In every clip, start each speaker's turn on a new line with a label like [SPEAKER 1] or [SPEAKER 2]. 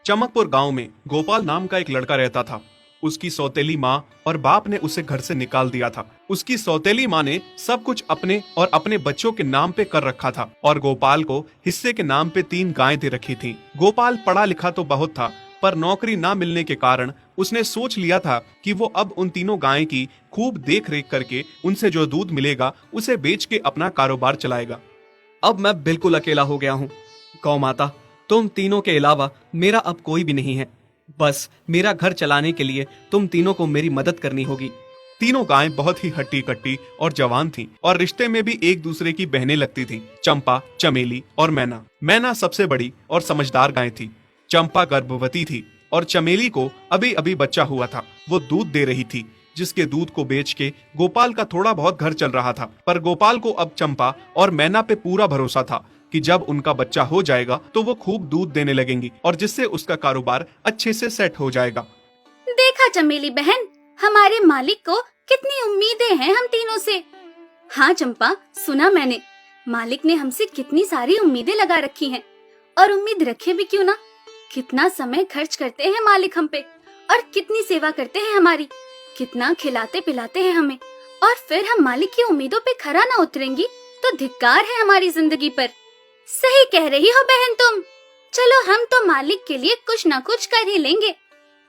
[SPEAKER 1] चमकपुर गांव में गोपाल नाम का एक लड़का रहता था। उसकी सौतेली माँ और बाप ने उसे घर से निकाल दिया था। उसकी सौतेली माँ ने सब कुछ अपने और अपने बच्चों के नाम पे कर रखा था और गोपाल को हिस्से के नाम पे 3 गायें दे रखी थीं। गोपाल पढ़ा लिखा तो बहुत था, पर नौकरी ना मिलने के कारण उसने सोच लिया था कि वो अब उन तीनों गायें की खूब देख रेख करके उनसे जो दूध मिलेगा उसे बेच के अपना कारोबार चलाएगा।
[SPEAKER 2] अब मैं बिल्कुल अकेला हो गया हूँ। गौ माता, तुम तीनों के अलावा मेरा अब कोई भी नहीं है। बस मेरा घर चलाने के लिए तुम तीनों को मेरी मदद करनी होगी।
[SPEAKER 1] तीनों गायें बहुत ही हट्टी कट्टी और जवान थीं और रिश्ते में भी एक दूसरे की बहनें लगती थीं। चंपा, चमेली और मैना। मैना सबसे बड़ी और समझदार गाय थी। चंपा गर्भवती थी और चमेली को अभी अभी बच्चा हुआ था। वो दूध दे रही थी, जिसके दूध को बेच के गोपाल का थोड़ा बहुत घर चल रहा था। पर गोपाल को अब चंपा और मैना पे पूरा भरोसा था कि जब उनका बच्चा हो जाएगा तो वो खूब दूध देने लगेंगी और जिससे उसका कारोबार अच्छे से सेट हो जाएगा।
[SPEAKER 3] देखा चमेली बहन, हमारे मालिक को कितनी उम्मीदें हैं हम तीनों से। हाँ चंपा, सुना मैंने, मालिक ने हमसे कितनी सारी उम्मीदें लगा रखी हैं। और उम्मीद रखे भी क्यों ना, कितना समय खर्च करते हैं मालिक हम पे और कितनी सेवा करते हैं हमारी, कितना खिलाते पिलाते हैं हमें। और फिर हम मालिक की उम्मीदों पे खरा ना उतरेंगी तो धिक्कार है हमारी जिंदगी पर। सही कह रही हो बहन तुम। चलो हम तो मालिक के लिए कुछ ना कुछ कर ही लेंगे।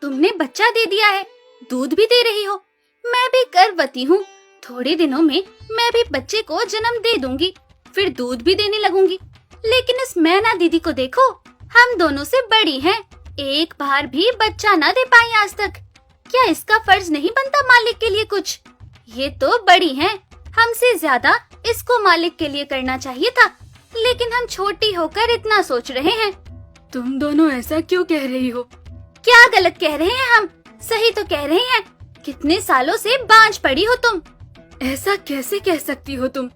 [SPEAKER 3] तुमने बच्चा दे दिया है, दूध भी दे रही हो, मैं भी गर्भवती हूँ। थोड़े दिनों में मैं भी बच्चे को जन्म दे दूंगी, फिर दूध भी देने लगूंगी। लेकिन इस मैना दीदी को देखो, हम दोनों से बड़ी हैं, एक बार भी बच्चा ना दे पाई आज तक। क्या इसका फर्ज नहीं बनता मालिक के लिए कुछ? ये तो बड़ी हैं, हमसे ज्यादा इसको मालिक के लिए करना चाहिए था, लेकिन हम छोटी होकर इतना सोच रहे हैं।
[SPEAKER 4] तुम दोनों ऐसा क्यों कह रही हो?
[SPEAKER 3] क्या गलत कह रहे हैं हम? सही तो कह रहे हैं। कितने सालों से बांझ पड़ी हो तुम।
[SPEAKER 4] ऐसा कैसे कह सकती हो तुम?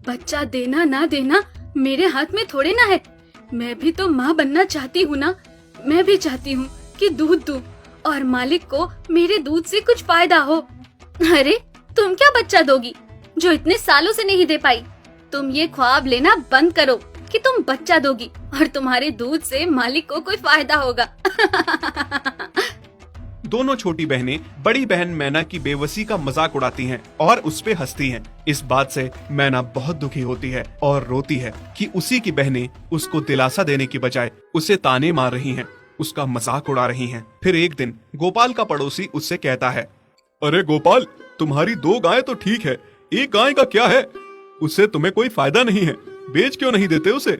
[SPEAKER 4] बच्चा देना ना देना मेरे हाथ में थोड़े ना है। मैं भी तो माँ बनना चाहती हूँ ना। मैं भी चाहती हूँ कि दूध दूँ और मालिक को मेरे दूध से कुछ फायदा हो।
[SPEAKER 3] अरे तुम क्या बच्चा दोगी जो इतने सालों से नहीं दे पाई? तुम ये ख्वाब लेना बंद करो कि तुम बच्चा दोगी और तुम्हारे दूध से मालिक को कोई फायदा होगा।
[SPEAKER 1] दोनों छोटी बहनें बड़ी बहन मैना की बेबसी का मजाक उड़ाती हैं और उस पे हंसती हैं। इस बात से मैना बहुत दुखी होती है और रोती है कि उसी की बहनें उसको दिलासा देने की बजाय उसे ताने मार रही हैं, उसका मजाक उड़ा रही हैं। फिर एक दिन गोपाल का पड़ोसी उससे कहता है, अरे गोपाल, तुम्हारी 2 गायें तो ठीक है, एक गाय का क्या है? उससे तुम्हें कोई फायदा नहीं है, बेच क्यों नहीं देते उसे?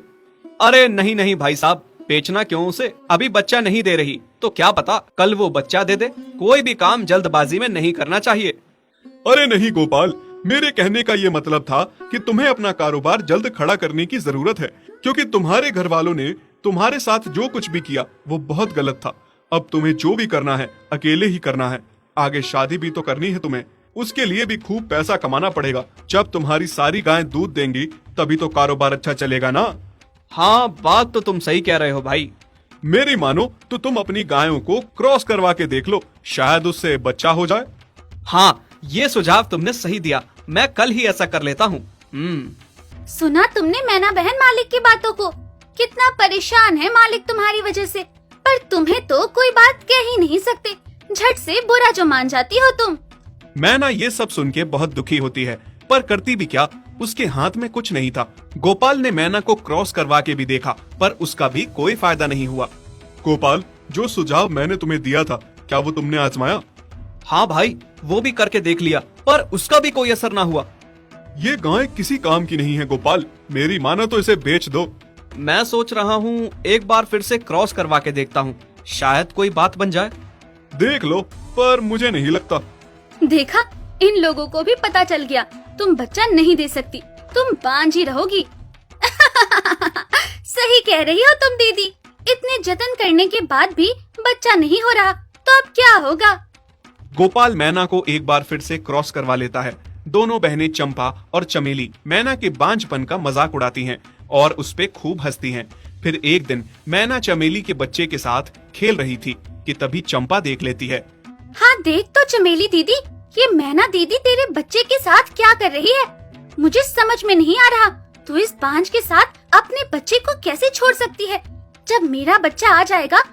[SPEAKER 2] अरे नहीं नहीं भाई साहब, बेचना क्यों उसे? अभी बच्चा नहीं दे रही तो क्या पता कल वो बच्चा दे दे। कोई भी काम जल्दबाजी में नहीं करना चाहिए।
[SPEAKER 1] अरे नहीं गोपाल, मेरे कहने का ये मतलब था कि तुम्हें अपना कारोबार जल्द खड़ा करने की जरूरत है, क्योंकि तुम्हारे घर वालों ने तुम्हारे साथ जो कुछ भी किया वो बहुत गलत था। अब तुम्हें जो भी करना है अकेले ही करना है। आगे शादी भी तो करनी है तुम्हें, उसके लिए भी खूब पैसा कमाना पड़ेगा। जब तुम्हारी सारी गायें दूध देंगी तभी तो कारोबार अच्छा चलेगा ना।
[SPEAKER 2] हाँ, बात तो तुम सही कह रहे हो भाई।
[SPEAKER 1] मेरी मानो तो तुम अपनी गायों को क्रॉस करवा के देख लो, शायद उससे बच्चा हो जाए।
[SPEAKER 2] हाँ, ये सुझाव तुमने सही दिया, मैं कल ही ऐसा कर लेता हूँ।
[SPEAKER 3] सुना तुमने मैना बहन मालिक की बातों को? कितना परेशान है मालिक तुम्हारी वजह से, पर तुम्हें तो कोई बात कह ही नहीं सकते। झट से बुरा जो मान जाती हो तुम।
[SPEAKER 1] मैना ये सब सुन के बहुत दुखी होती है, पर करती भी क्या, उसके हाथ में कुछ नहीं था। गोपाल ने मैना को क्रॉस करवा के भी देखा, पर उसका भी कोई फायदा नहीं हुआ। गोपाल, जो सुझाव मैंने तुम्हें दिया था, क्या वो तुमने आजमाया?
[SPEAKER 2] हाँ भाई, वो भी करके देख लिया, पर उसका भी कोई असर ना हुआ।
[SPEAKER 1] ये गाय किसी काम की नहीं है गोपाल, मेरी मानो तो इसे बेच दो।
[SPEAKER 2] मैं सोच रहा हूँ एक बार फिर से क्रॉस करवा के देखता हूँ, शायद कोई बात बन जाए।
[SPEAKER 1] देख लो, पर मुझे नहीं लगता।
[SPEAKER 3] देखा, इन लोगों को भी पता चल गया तुम बच्चा नहीं दे सकती, तुम बांझ ही रहोगी। सही कह रही हो तुम दीदी, इतने जतन करने के बाद भी बच्चा नहीं हो रहा तो अब क्या होगा?
[SPEAKER 1] गोपाल मैना को एक बार फिर से क्रॉस करवा लेता है। दोनों बहनें चंपा और चमेली मैना के बांझपन का मजाक उड़ाती हैं और उस पे खूब हंसती हैं। फिर एक दिन मैना चमेली के बच्चे के साथ खेल रही थी कि तभी चंपा देख लेती है।
[SPEAKER 3] हाँ देख तो चमेली दीदी, ये मैना दीदी तेरे बच्चे के साथ क्या कर रही है? मुझे समझ में नहीं आ रहा, तू इस बांझ के साथ अपने बच्चे को कैसे छोड़ सकती है? जब मेरा बच्चा आ जाएगा